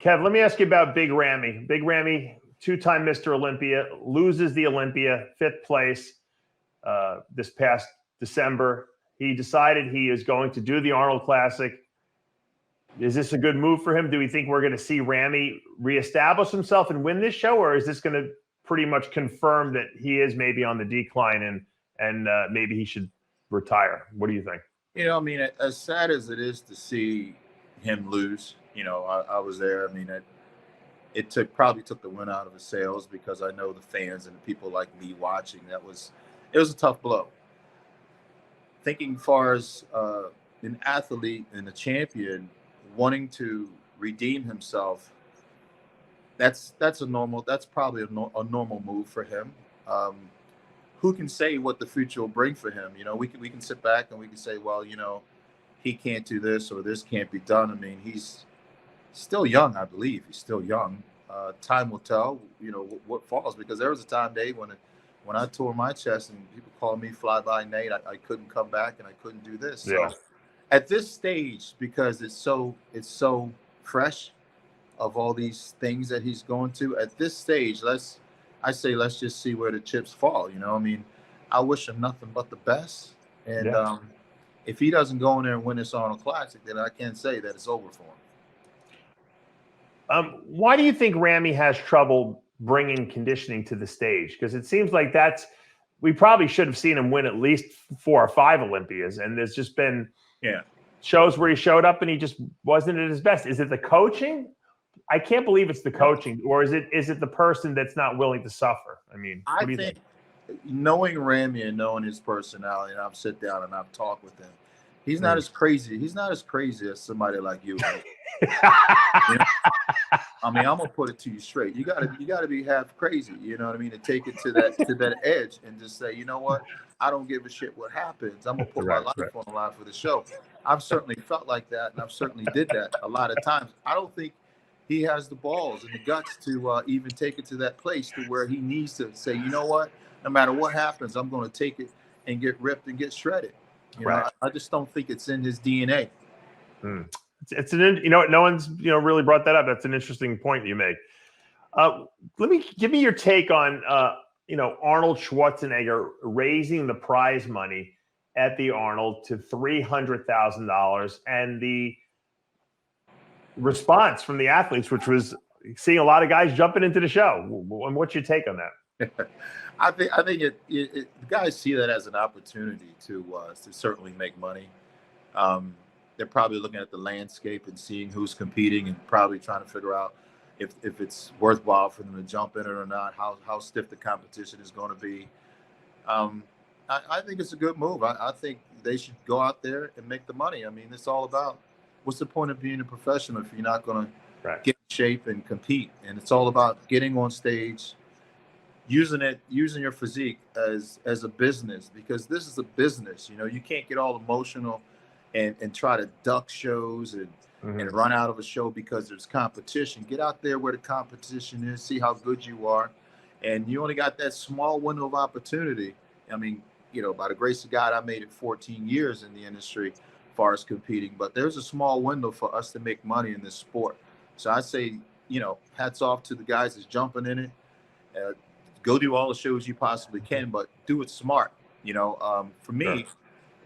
Kev, let me ask you about Big Ramy. Big Ramy, two-time Mr. Olympia, loses the Olympia, 5th place this past December. He decided he is going to do the Arnold Classic. Is this a good move for him? Do we think we're going to see Ramy reestablish himself and win this show, or is this going to pretty much confirm that he is maybe on the decline and maybe he should retire? What do you think? You know, I mean, as sad as it is to see him lose, you know, I was there. I mean, it probably took the wind out of his sails, because I know the fans and the people like me watching. It was a tough blow. Thinking far as an athlete and a champion wanting to redeem himself, that's probably a normal move for him. Who can say what the future will bring for him? You know, we can sit back and we can say, well, you know, he can't do this or this can't be done. I mean, he's still young, I believe. He's still young. Time will tell, you know, what falls, because there was a time, Dave, when I tore my chest and people called me Fly By Nate, I couldn't come back and I couldn't do this. Yeah. So at this stage, because it's so fresh of all these things that he's going to, at this stage, let's just see where the chips fall. You know, I mean, I wish him nothing but the best. And if he doesn't go in there and win this Arnold Classic, then I can't say that it's over for him. Why do you think Ramy has trouble bringing conditioning to the stage? Because it seems like we probably should have seen him win at least 4 or 5 Olympias, and there's just been shows where he showed up and he just wasn't at his best. Is it the coaching? I can't believe it's the coaching, or is it the person that's not willing to suffer? I mean, I think knowing Ramy and knowing his personality, and I've sit down and I've talked with him, he's not as crazy. He's not as crazy as somebody like you. You know? I mean, I'm gonna put it to you straight. You gotta be half crazy, you know what I mean, to take it to that edge and just say, you know what, I don't give a shit what happens. I'm gonna put my life on the line for the show. I've certainly felt like that, and I've certainly did that a lot of times. I don't think he has the balls and the guts to even take it to that place to where he needs to say, you know what, no matter what happens, I'm going to take it and get ripped and get shredded. You know, I just don't think it's in his DNA. It's no one's really brought that up. That's an interesting point you make. Give me your take on Arnold Schwarzenegger raising the prize money at the Arnold to $300,000 and the response from the athletes, which was seeing a lot of guys jumping into the show. And what's your take on that? I think the guys see that as an opportunity to certainly make money. They're probably looking at the landscape and seeing who's competing and probably trying to figure out if it's worthwhile for them to jump in it or not, how stiff the competition is going to be. I think it's a good move. I think they should go out there and make the money. I mean, it's all about, what's the point of being a professional if you're not going to get in shape and compete? And it's all about getting on stage, using your physique as a business, because this is a business. You know, you can't get all emotional and try to duck shows and run out of a show because there's competition. Get out there where the competition is, see how good you are. And you only got that small window of opportunity. I mean, you know, by the grace of God, I made it 14 years in the industry as far as competing, but there's a small window for us to make money in this sport. So I say, you know, hats off to the guys that's jumping in it. Go do all the shows you possibly can, but do it smart. You know, for me,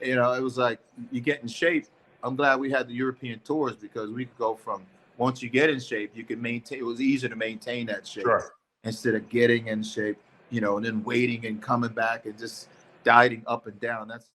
you know, it was like, you get in shape. I'm glad we had the European tours, because we could go from, once you get in shape, you can maintain. It was easier to maintain that shape instead of getting in shape, you know, and then waiting and coming back and just dieting up and down. That's